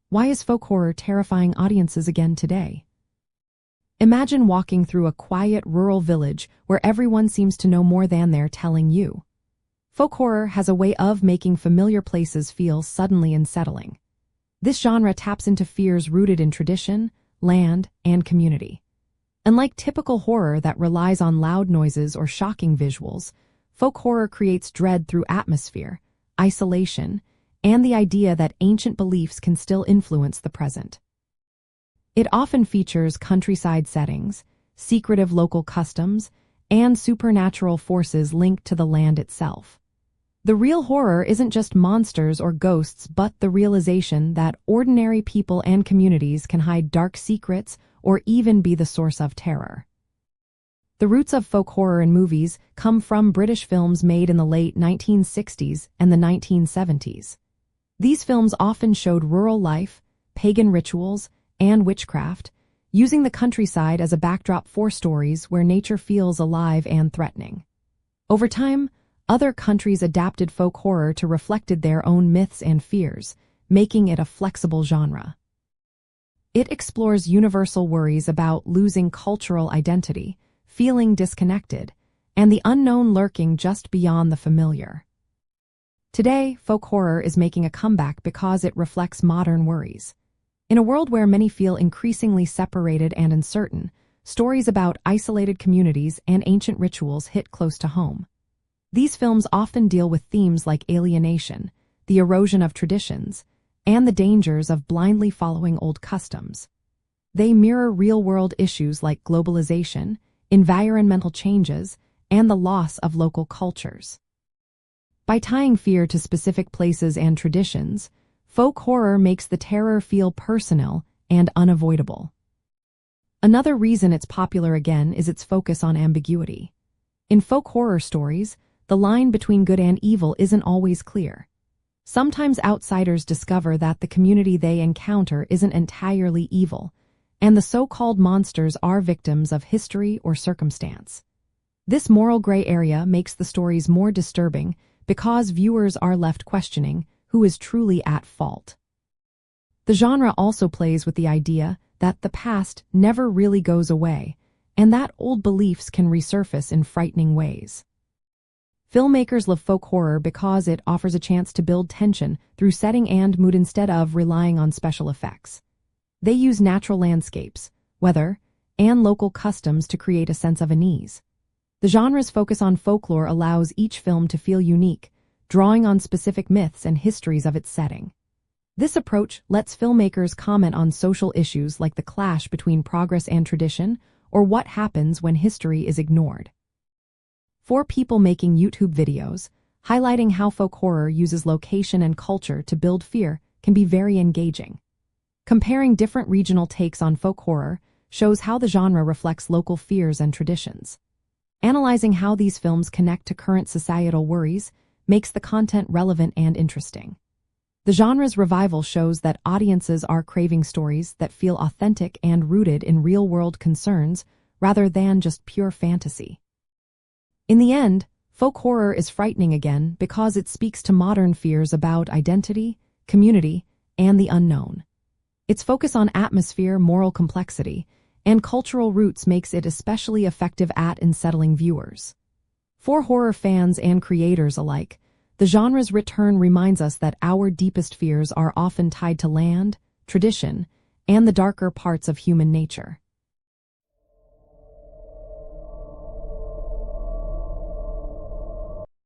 Why is folk horror terrifying audiences again today? Imagine walking through a quiet rural village where everyone seems to know more than they're telling you. Folk horror has a way of making familiar places feel suddenly unsettling. This genre taps into fears rooted in tradition, land, and community. Unlike typical horror that relies on loud noises or shocking visuals, folk horror creates dread through atmosphere, isolation, and the idea that ancient beliefs can still influence the present. It often features countryside settings, secretive local customs, and supernatural forces linked to the land itself. The real horror isn't just monsters or ghosts, but the realization that ordinary people and communities can hide dark secrets or even be the source of terror. The roots of folk horror in movies come from British films made in the late 1960s and the 1970s. These films often showed rural life, pagan rituals, and witchcraft, using the countryside as a backdrop for stories where nature feels alive and threatening. Over time, other countries adapted folk horror to reflect their own myths and fears, making it a flexible genre. It explores universal worries about losing cultural identity, feeling disconnected, and the unknown lurking just beyond the familiar. Today, folk horror is making a comeback because it reflects modern worries. In a world where many feel increasingly separated and uncertain, stories about isolated communities and ancient rituals hit close to home. These films often deal with themes like alienation, the erosion of traditions, and the dangers of blindly following old customs. They mirror real-world issues like globalization, environmental changes, and the loss of local cultures. By tying fear to specific places and traditions, folk horror makes the terror feel personal and unavoidable. Another reason it's popular again is its focus on ambiguity. In folk horror stories, the line between good and evil isn't always clear. Sometimes outsiders discover that the community they encounter isn't entirely evil, and the so-called monsters are victims of history or circumstance. This moral gray area makes the stories more disturbing because viewers are left questioning who is truly at fault. The genre also plays with the idea that the past never really goes away, and that old beliefs can resurface in frightening ways. Filmmakers love folk horror because it offers a chance to build tension through setting and mood instead of relying on special effects. They use natural landscapes, weather, and local customs to create a sense of unease. The genre's focus on folklore allows each film to feel unique, drawing on specific myths and histories of its setting. This approach lets filmmakers comment on social issues like the clash between progress and tradition, or what happens when history is ignored. For people making YouTube videos, highlighting how folk horror uses location and culture to build fear can be very engaging. Comparing different regional takes on folk horror shows how the genre reflects local fears and traditions. Analyzing how these films connect to current societal worries makes the content relevant and interesting. The genre's revival shows that audiences are craving stories that feel authentic and rooted in real-world concerns rather than just pure fantasy. In the end, folk horror is frightening again because it speaks to modern fears about identity, community, and the unknown. Its focus on atmosphere, moral complexity, and cultural roots makes it especially effective at unsettling viewers. For horror fans and creators alike, the genre's return reminds us that our deepest fears are often tied to land, tradition, and the darker parts of human nature.